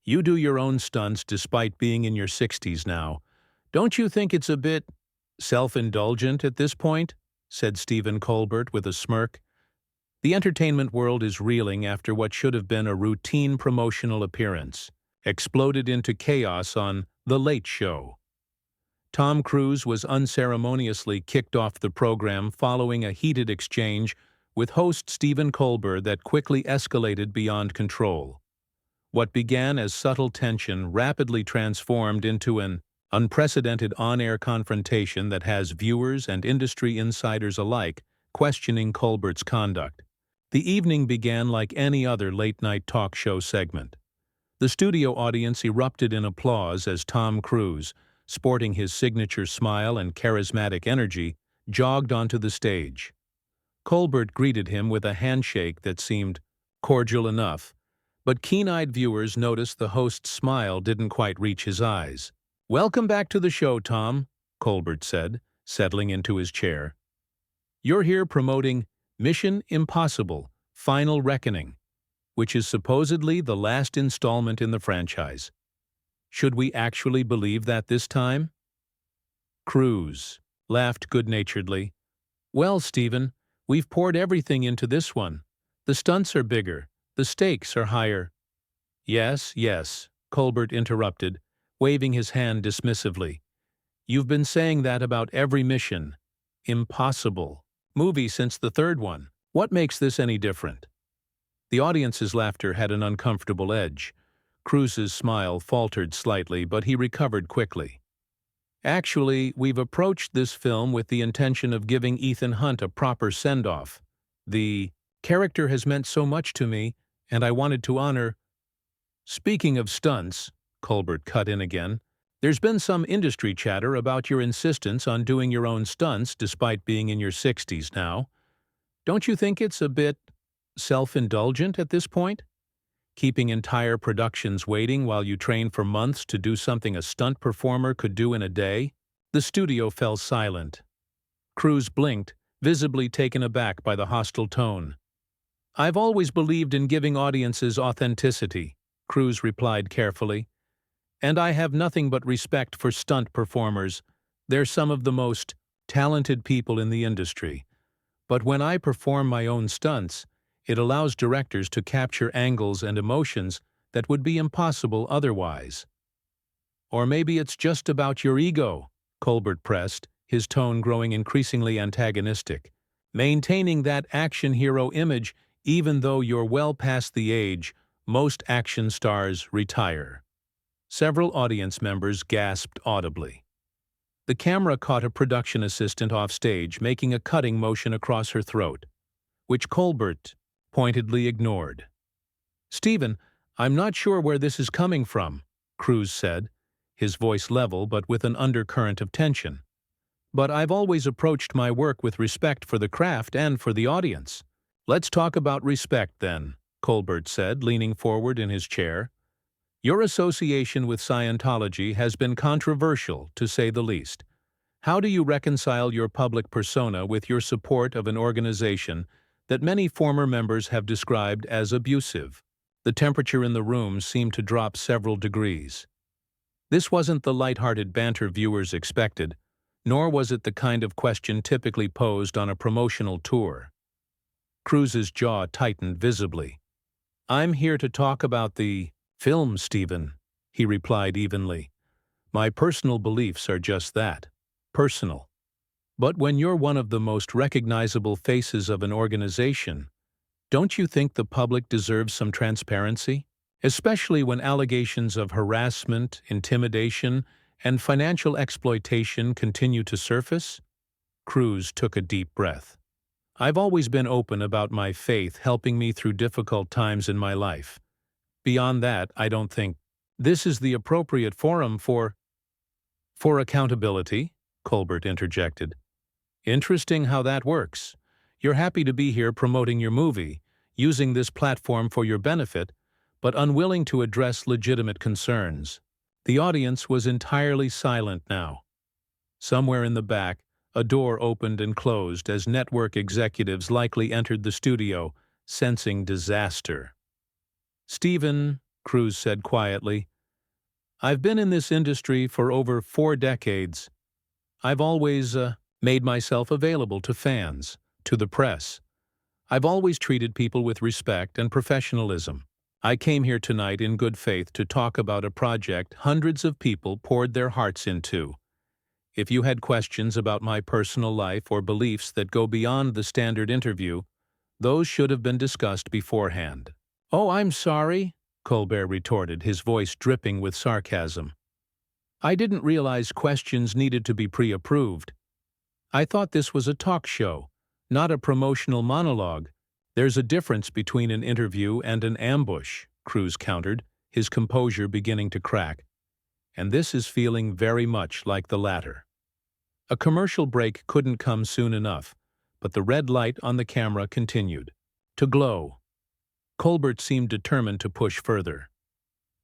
You do your own stunts despite being in your 60s now. Don't you think it's a bit self-indulgent at this point?" said Stephen Colbert with a smirk. The entertainment world is reeling after what should have been a routine promotional appearance exploded into chaos on The Late Show. Tom Cruise was unceremoniously kicked off the program following a heated exchange with host Stephen Colbert that quickly escalated beyond control. What began as subtle tension rapidly transformed into an unprecedented on-air confrontation that has viewers and industry insiders alike questioning Colbert's conduct. The evening began like any other late-night talk show segment. The studio audience erupted in applause as Tom Cruise, sporting his signature smile and charismatic energy, jogged onto the stage. Colbert greeted him with a handshake that seemed cordial enough, but keen-eyed viewers noticed the host's smile didn't quite reach his eyes. "Welcome back to the show, Tom," Colbert said, settling into his chair. "You're here promoting Mission Impossible: Final Reckoning, which is supposedly the last installment in the franchise. Should we actually believe that this time?" Cruise laughed good-naturedly. "Well, Stephen, we've poured everything into this one. The stunts are bigger, the stakes are higher." "Yes, yes," Colbert interrupted, waving his hand dismissively. "You've been saying that about every Mission Impossible movie since the third one. What makes this any different?" The audience's laughter had an uncomfortable edge. Cruise's smile faltered slightly, but he recovered quickly. "Actually, we've approached this film with the intention of giving Ethan Hunt a proper send-off. The character has meant so much to me, and I wanted to honor—" "Speaking of stunts," Colbert cut in again, "there's been some industry chatter about your insistence on doing your own stunts despite being in your 60s now. Don't you think it's a bit self-indulgent at this point? Keeping entire productions waiting while you train for months to do something a stunt performer could do in a day?" The studio fell silent. Cruise blinked, visibly taken aback by the hostile tone. "I've always believed in giving audiences authenticity," Cruise replied carefully. "And I have nothing but respect for stunt performers. They're some of the most talented people in the industry. But when I perform my own stunts, it allows directors to capture angles and emotions that would be impossible otherwise." "Or maybe it's just about your ego," Colbert pressed, his tone growing increasingly antagonistic. "Maintaining that action hero image even though you're well past the age most action stars retire." Several audience members gasped audibly. The camera caught a production assistant off stage making a cutting motion across her throat, which Colbert pointedly ignored. "Stephen, I'm not sure where this is coming from," Cruise said, his voice level but with an undercurrent of tension. "But I've always approached my work with respect for the craft and for the audience." "Let's talk about respect, then," Colbert said, leaning forward in his chair. "Your association with Scientology has been controversial, to say the least. How do you reconcile your public persona with your support of an organization that many former members have described as abusive?" The temperature in the room seemed to drop several degrees. This wasn't the light-hearted banter viewers expected, nor was it the kind of question typically posed on a promotional tour. Cruise's jaw tightened visibly. "I'm here to talk about the film, Stephen," he replied evenly. "My personal beliefs are just that, personal. But when you're one of the most recognizable faces of an organization, don't you think the public deserves some transparency? Especially when allegations of harassment, intimidation, and financial exploitation continue to surface?" Cruise took a deep breath. "I've always been open about my faith helping me through difficult times in my life. Beyond that, I don't think this is the appropriate forum for—" "For accountability," Colbert interjected. "Interesting how that works. You're happy to be here promoting your movie, using this platform for your benefit, but unwilling to address legitimate concerns." The audience was entirely silent now. Somewhere in the back, a door opened and closed as network executives likely entered the studio, sensing disaster. "Stephen," Cruz said quietly. "I've been in this industry for over 4 decades. I've always made myself available to fans, to the press. I've always treated people with respect and professionalism. I came here tonight in good faith to talk about a project hundreds of people poured their hearts into. If you had questions about my personal life or beliefs that go beyond the standard interview, those should have been discussed beforehand." "Oh, I'm sorry," Colbert retorted, his voice dripping with sarcasm. "I didn't realize questions needed to be pre-approved. I thought this was a talk show, not a promotional monologue." "There's a difference between an interview and an ambush," Cruz countered, his composure beginning to crack. "And this is feeling very much like the latter." A commercial break couldn't come soon enough, but the red light on the camera continued to glow. Colbert seemed determined to push further.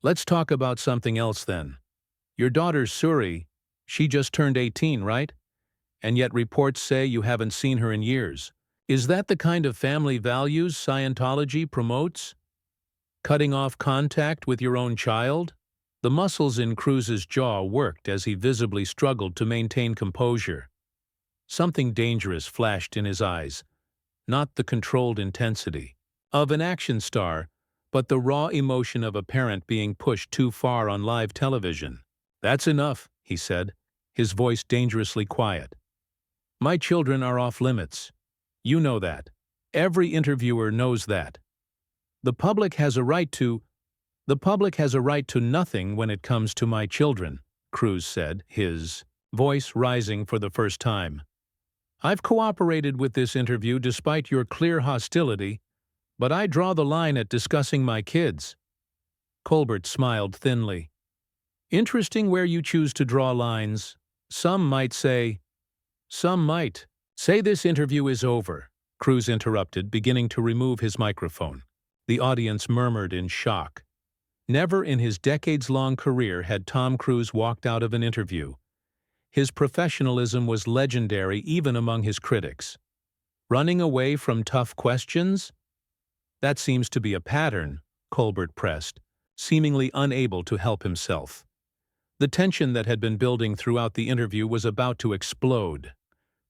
"Let's talk about something else then. Your daughter Suri, she just turned 18, right? And yet reports say you haven't seen her in years. Is that the kind of family values Scientology promotes? Cutting off contact with your own child?" The muscles in Cruz's jaw worked as he visibly struggled to maintain composure. Something dangerous flashed in his eyes, not the controlled intensity of an action star, but the raw emotion of a parent being pushed too far on live television. "That's enough," he said, his voice dangerously quiet. "My children are off limits. You know that. Every interviewer knows that. The public has a right to nothing when it comes to my children," Cruz said, his voice rising for the first time. "I've cooperated with this interview despite your clear hostility, but I draw the line at discussing my kids." Colbert smiled thinly. "Interesting where you choose to draw lines. Some might say this interview is over," Cruz interrupted, beginning to remove his microphone. The audience murmured in shock. Never in his decades-long career had Tom Cruise walked out of an interview. His professionalism was legendary even among his critics. Running away from tough questions? "That seems to be a pattern," Colbert pressed, seemingly unable to help himself. The tension that had been building throughout the interview was about to explode.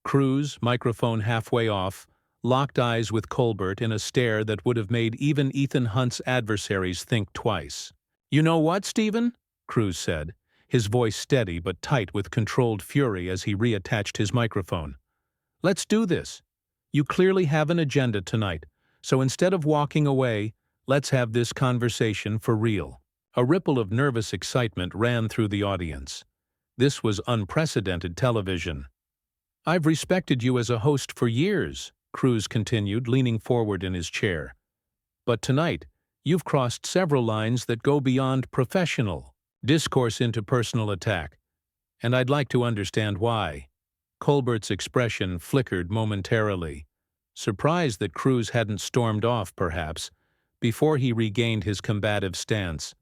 Cruz, microphone halfway off, locked eyes with Colbert in a stare that would have made even Ethan Hunt's adversaries think twice. "You know what, Stephen?" Cruz said, his voice steady but tight with controlled fury as he reattached his microphone. "Let's do this. You clearly have an agenda tonight, so instead of walking away, let's have this conversation for real." A ripple of nervous excitement ran through the audience. This was unprecedented television. "I've respected you as a host for years," Cruz continued, leaning forward in his chair. "But tonight, you've crossed several lines that go beyond professional discourse into personal attack, and I'd like to understand why." Colbert's expression flickered momentarily, surprised that Cruz hadn't stormed off, perhaps, before he regained his combative stance.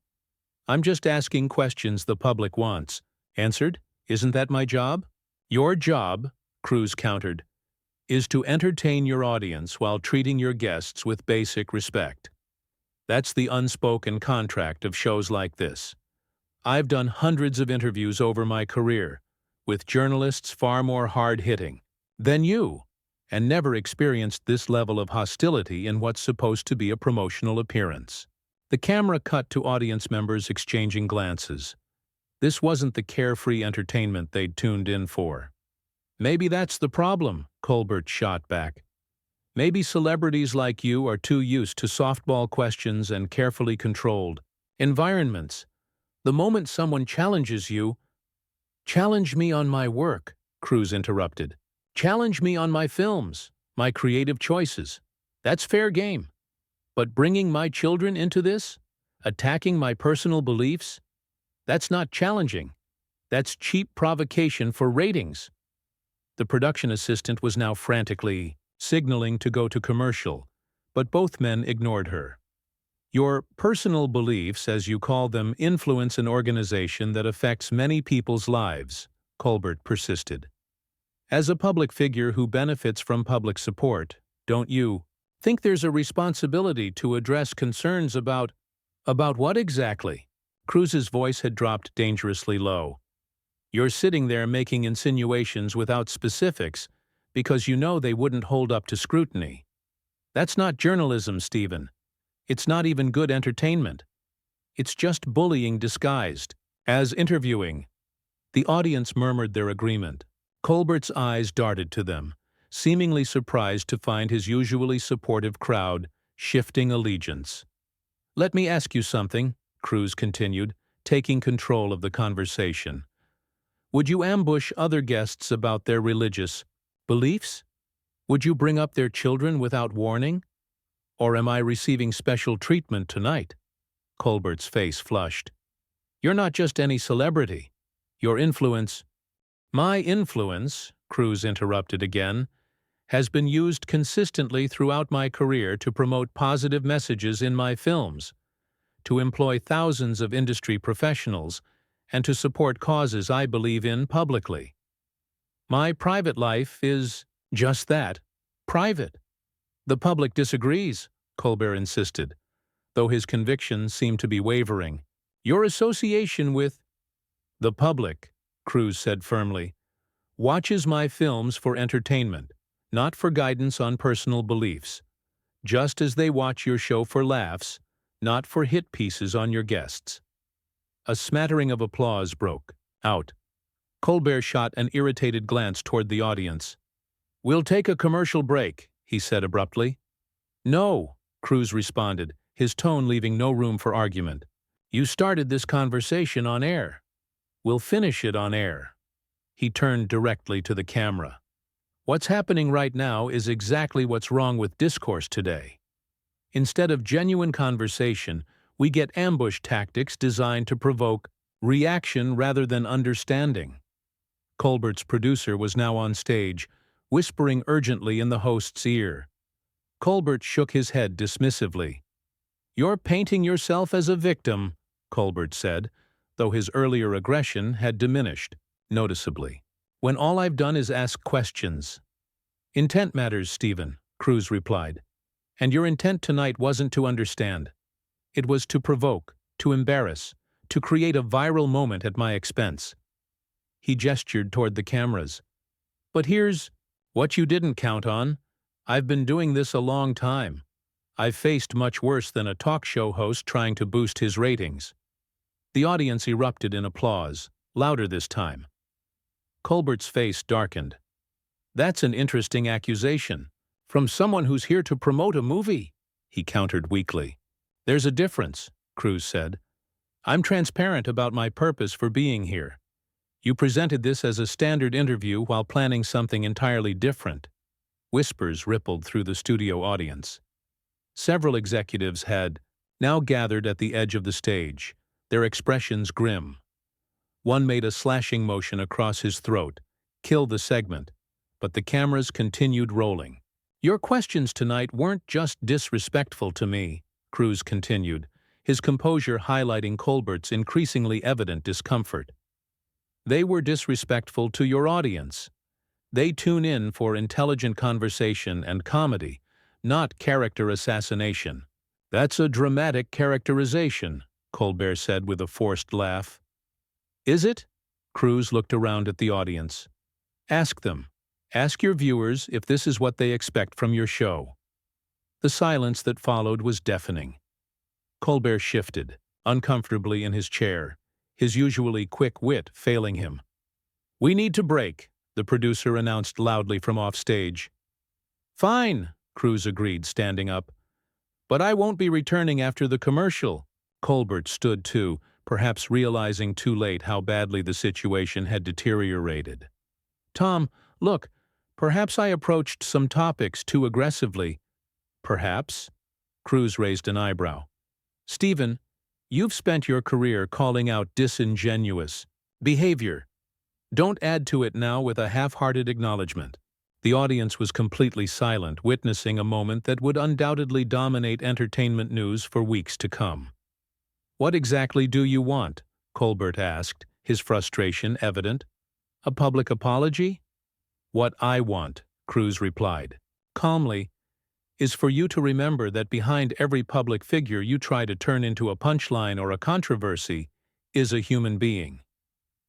"I'm just asking questions the public wants. Answered? Isn't that my job?" "Your job," Cruz countered, "is to entertain your audience while treating your guests with basic respect. That's the unspoken contract of shows like this. I've done hundreds of interviews over my career, with journalists far more hard-hitting than you, and never experienced this level of hostility in what's supposed to be a promotional appearance." The camera cut to audience members exchanging glances. This wasn't the carefree entertainment they'd tuned in for. "Maybe that's the problem," Colbert shot back. "Maybe celebrities like you are too used to softball questions and carefully controlled environments. The moment someone challenges you—" "Challenge me on my work," Cruz interrupted. "Challenge me on my films, my creative choices. That's fair game. But bringing my children into this, attacking my personal beliefs, that's not challenging. That's cheap provocation for ratings." The production assistant was now frantically signaling to go to commercial, but both men ignored her. "Your personal beliefs, as you call them, influence an organization that affects many people's lives," Colbert persisted. "As a public figure who benefits from public support, don't you think there's a responsibility to address concerns about—" About what exactly? Cruz's voice had dropped dangerously low. You're sitting there making insinuations without specifics because you know they wouldn't hold up to scrutiny. That's not journalism, Stephen. It's not even good entertainment. It's just bullying disguised as interviewing. The audience murmured their agreement. Colbert's eyes darted to them, seemingly surprised to find his usually supportive crowd shifting allegiance. Let me ask you something, Cruz continued, taking control of the conversation. Would you ambush other guests about their religious beliefs? Would you bring up their children without warning? Or am I receiving special treatment tonight? Colbert's face flushed. You're not just any celebrity. Your influence— My influence, Cruz interrupted again, has been used consistently throughout my career to promote positive messages in my films, to employ thousands of industry professionals, and to support causes I believe in publicly. My private life is just that, private. The public disagrees, Colbert insisted, though his convictions seemed to be wavering. Your association with the public, Cruz said firmly, watches my films for entertainment, not for guidance on personal beliefs, just as they watch your show for laughs, not for hit pieces on your guests. A smattering of applause broke out. Colbert shot an irritated glance toward the audience. We'll take a commercial break, he said abruptly. No, Cruz responded, his tone leaving no room for argument. You started this conversation on air. We'll finish it on air. He turned directly to the camera. What's happening right now is exactly what's wrong with discourse today. Instead of genuine conversation, we get ambush tactics designed to provoke reaction rather than understanding. Colbert's producer was now on stage, whispering urgently in the host's ear. Colbert shook his head dismissively. You're painting yourself as a victim, Colbert said, though his earlier aggression had diminished noticeably. When all I've done is ask questions. Intent matters, Stephen, Cruz replied. And your intent tonight wasn't to understand. It was to provoke, to embarrass, to create a viral moment at my expense. He gestured toward the cameras. But here's what you didn't count on. I've been doing this a long time. I've faced much worse than a talk show host trying to boost his ratings. The audience erupted in applause, louder this time. Colbert's face darkened. That's an interesting accusation. From someone who's here to promote a movie, he countered weakly. There's a difference, Cruz said. I'm transparent about my purpose for being here. You presented this as a standard interview while planning something entirely different. Whispers rippled through the studio audience. Several executives had now gathered at the edge of the stage, their expressions grim. One made a slashing motion across his throat, kill the segment, but the cameras continued rolling. Your questions tonight weren't just disrespectful to me, Cruz continued, his composure highlighting Colbert's increasingly evident discomfort. They were disrespectful to your audience. They tune in for intelligent conversation and comedy, not character assassination. That's a dramatic characterization, Colbert said with a forced laugh. Is it? Cruz looked around at the audience. Ask them. Ask your viewers if this is what they expect from your show. The silence that followed was deafening. Colbert shifted, uncomfortably in his chair, his usually quick wit failing him. We need to break, the producer announced loudly from offstage. Fine, Cruz agreed, standing up. But I won't be returning after the commercial. Colbert stood too, perhaps realizing too late how badly the situation had deteriorated. Tom, look, perhaps I approached some topics too aggressively. Perhaps? Cruz raised an eyebrow. Stephen, you've spent your career calling out disingenuous behavior. Don't add to it now with a half-hearted acknowledgement. The audience was completely silent, witnessing a moment that would undoubtedly dominate entertainment news for weeks to come. What exactly do you want? Colbert asked, his frustration evident. A public apology? What I want, Cruz replied, calmly, is for you to remember that behind every public figure you try to turn into a punchline or a controversy is a human being.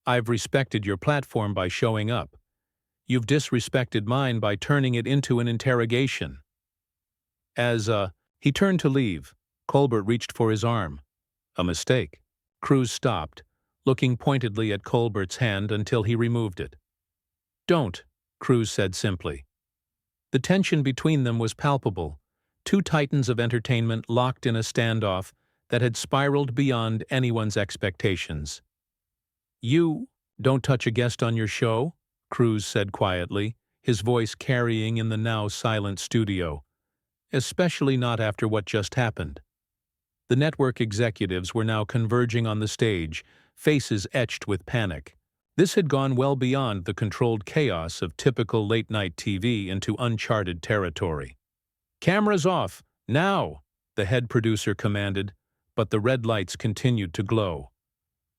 I've respected your platform by showing up. You've disrespected mine by turning it into an interrogation. He turned to leave. Colbert reached for his arm. A mistake. Cruz stopped, looking pointedly at Colbert's hand until he removed it. Don't, Cruz said simply. The tension between them was palpable, two titans of entertainment locked in a standoff that had spiraled beyond anyone's expectations. You don't touch a guest on your show? Cruz said quietly, his voice carrying in the now silent studio. Especially not after what just happened. The network executives were now converging on the stage, faces etched with panic. This had gone well beyond the controlled chaos of typical late-night TV into uncharted territory. "Cameras off, now!" the head producer commanded, but the red lights continued to glow.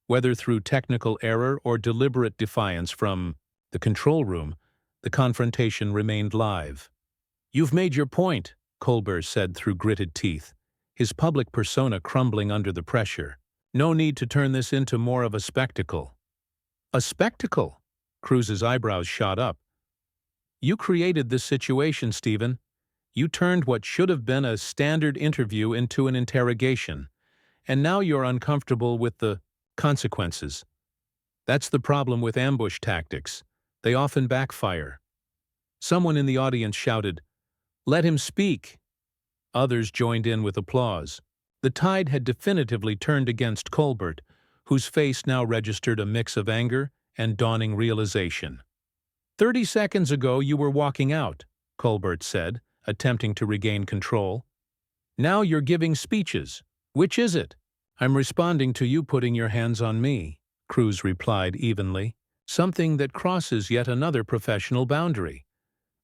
Whether through technical error or deliberate defiance from the control room, the confrontation remained live. "You've made your point," Colbert said through gritted teeth, his public persona crumbling under the pressure. "No need to turn this into more of a spectacle." "A spectacle?" Cruz's eyebrows shot up. "You created this situation, Stephen. You turned what should have been a standard interview into an interrogation, and now you're uncomfortable with the consequences. That's the problem with ambush tactics. They often backfire." Someone in the audience shouted, "Let him speak." Others joined in with applause. The tide had definitively turned against Colbert, whose face now registered a mix of anger and dawning realization. 30 seconds ago you were walking out," Colbert said, attempting to regain control. "Now you're giving speeches. Which is it?" "I'm responding to you putting your hands on me," Cruz replied evenly, "something that crosses yet another professional boundary.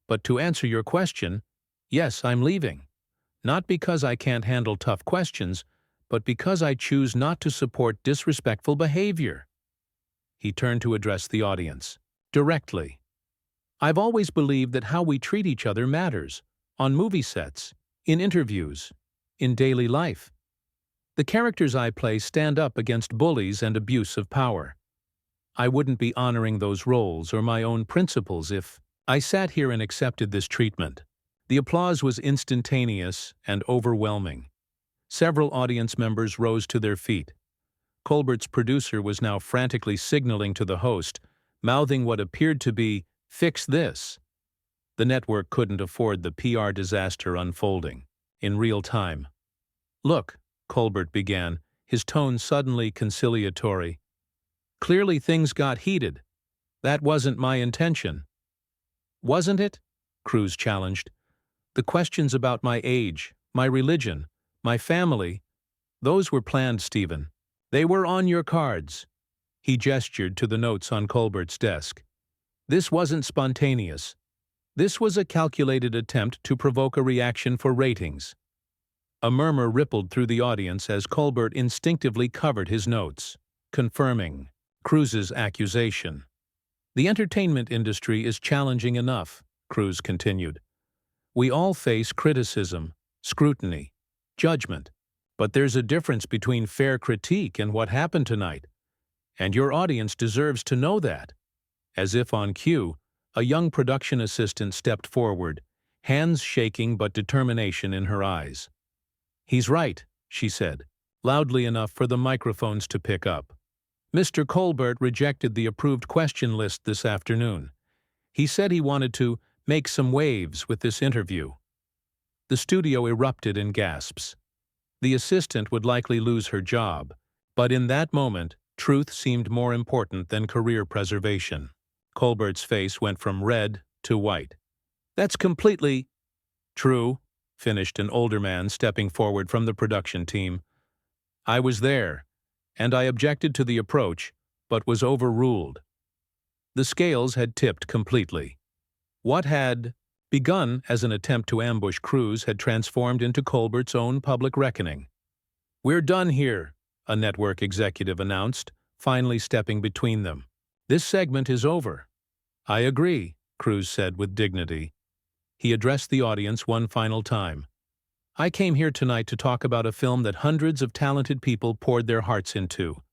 But to answer your question, yes, I'm leaving. Not because I can't handle tough questions, but because I choose not to support disrespectful behavior." He turned to address the audience. Directly. "I've always believed that how we treat each other matters, on movie sets, in interviews, in daily life. The characters I play stand up against bullies and abuse of power. I wouldn't be honoring those roles or my own principles if I sat here and accepted this treatment." The applause was instantaneous and overwhelming. Several audience members rose to their feet. Colbert's producer was now frantically signaling to the host, mouthing what appeared to be, "Fix this." The network couldn't afford the PR disaster unfolding in real time. "Look," Colbert began, his tone suddenly conciliatory. "Clearly things got heated. That wasn't my intention." "Wasn't it?" Cruz challenged. "The questions about my age, my religion, my family, those were planned, Stephen. They were on your cards." He gestured to the notes on Colbert's desk. "This wasn't spontaneous. This was a calculated attempt to provoke a reaction for ratings." A murmur rippled through the audience as Colbert instinctively covered his notes, confirming Cruz's accusation. "The entertainment industry is challenging enough," Cruz continued. "We all face criticism, scrutiny, judgment. But there's a difference between fair critique and what happened tonight. And your audience deserves to know that." As if on cue, a young production assistant stepped forward, hands shaking but determination in her eyes. "He's right," she said, loudly enough for the microphones to pick up. "Mr. Colbert rejected the approved question list this afternoon. He said he wanted to make some waves with this interview." The studio erupted in gasps. The assistant would likely lose her job, but in that moment, truth seemed more important than career preservation. Colbert's face went from red to white. "That's completely true," finished an older man stepping forward from the production team. "I was there, and I objected to the approach, but was overruled." The scales had tipped completely. What had begun as an attempt to ambush Cruz had transformed into Colbert's own public reckoning. "We're done here," a network executive announced, finally stepping between them. "This segment is over." "I agree," Cruz said with dignity. He addressed the audience one final time. "I came here tonight to talk about a film that hundreds of talented people poured their hearts into.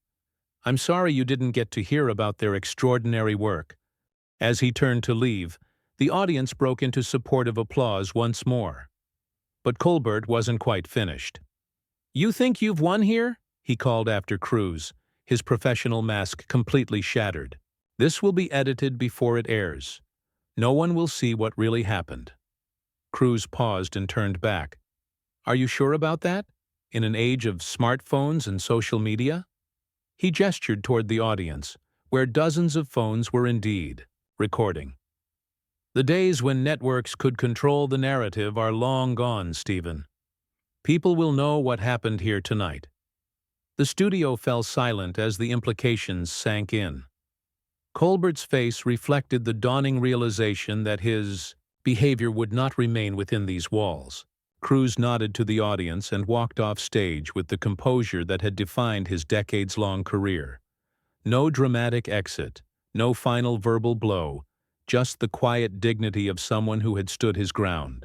I'm sorry you didn't get to hear about their extraordinary work." As he turned to leave, the audience broke into supportive applause once more. But Colbert wasn't quite finished. "You think you've won here?" he called after Cruise, his professional mask completely shattered. "This will be edited before it airs. No one will see what really happened." Cruise paused and turned back. "Are you sure about that? In an age of smartphones and social media?" He gestured toward the audience, where dozens of phones were indeed recording. "The days when networks could control the narrative are long gone, Stephen. People will know what happened here tonight." The studio fell silent as the implications sank in. Colbert's face reflected the dawning realization that his behavior would not remain within these walls. Cruise nodded to the audience and walked off stage with the composure that had defined his decades-long career. No dramatic exit, no final verbal blow, just the quiet dignity of someone who had stood his ground.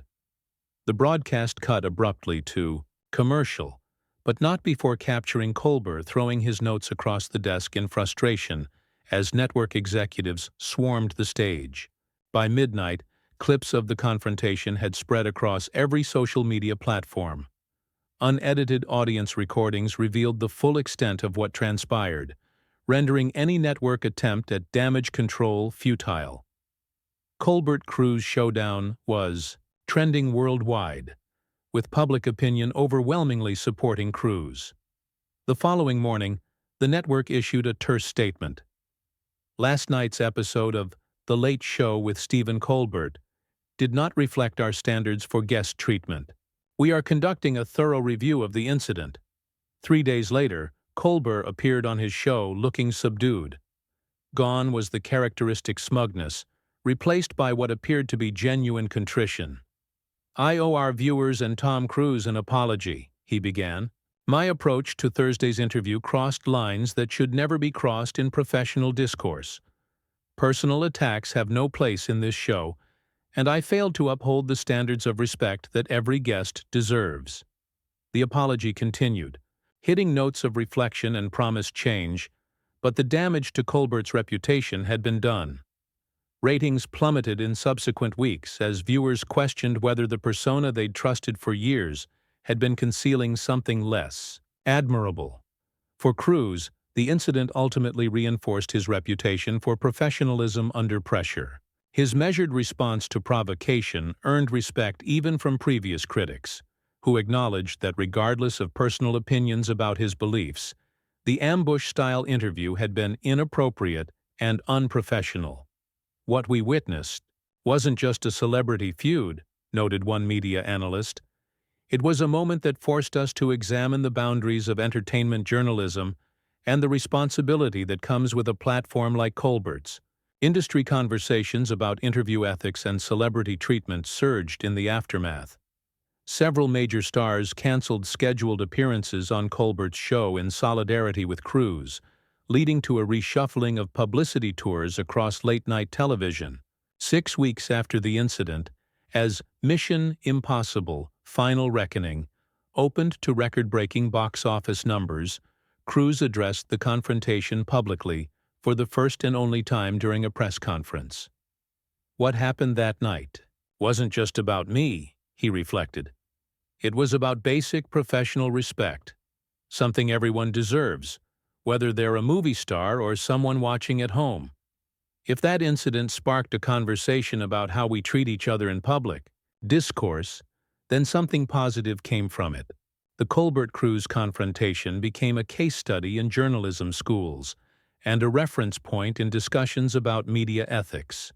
The broadcast cut abruptly to commercial, but not before capturing Colbert throwing his notes across the desk in frustration as network executives swarmed the stage. By midnight, clips of the confrontation had spread across every social media platform. Unedited audience recordings revealed the full extent of what transpired, rendering any network attempt at damage control futile. Colbert-Cruise showdown was trending worldwide, with public opinion overwhelmingly supporting Cruise. The following morning, the network issued a terse statement. "Last night's episode of The Late Show with Stephen Colbert did not reflect our standards for guest treatment. We are conducting a thorough review of the incident." 3 days later, Colbert appeared on his show looking subdued. Gone was the characteristic smugness, replaced by what appeared to be genuine contrition. "I owe our viewers and Tom Cruise an apology," he began. "My approach to Thursday's interview crossed lines that should never be crossed in professional discourse. Personal attacks have no place in this show, and I failed to uphold the standards of respect that every guest deserves." The apology continued, hitting notes of reflection and promised change, but the damage to Colbert's reputation had been done. Ratings plummeted in subsequent weeks as viewers questioned whether the persona they'd trusted for years had been concealing something less admirable. For Cruise, the incident ultimately reinforced his reputation for professionalism under pressure. His measured response to provocation earned respect even from previous critics, who acknowledged that regardless of personal opinions about his beliefs, the ambush-style interview had been inappropriate and unprofessional. "What we witnessed wasn't just a celebrity feud," noted one media analyst. "It was a moment that forced us to examine the boundaries of entertainment journalism and the responsibility that comes with a platform like Colbert's." Industry conversations about interview ethics and celebrity treatment surged in the aftermath. Several major stars canceled scheduled appearances on Colbert's show in solidarity with Cruise, leading to a reshuffling of publicity tours across late-night television. 6 weeks after the incident, as Mission: Impossible – Final Reckoning opened to record-breaking box office numbers, Cruise addressed the confrontation publicly for the first and only time during a press conference. "What happened that night wasn't just about me," he reflected. "It was about basic professional respect, something everyone deserves, whether they're a movie star or someone watching at home. If that incident sparked a conversation about how we treat each other in public, discourse, then something positive came from it." The Colbert-Cruise confrontation became a case study in journalism schools and a reference point in discussions about media ethics.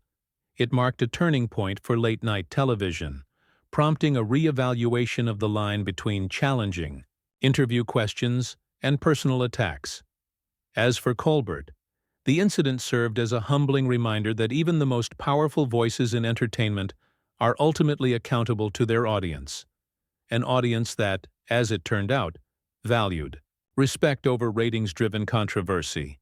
It marked a turning point for late-night television, prompting a re-evaluation of the line between challenging interview questions and personal attacks. As for Colbert, the incident served as a humbling reminder that even the most powerful voices in entertainment are ultimately accountable to their audience, an audience that, as it turned out, valued respect over ratings-driven controversy.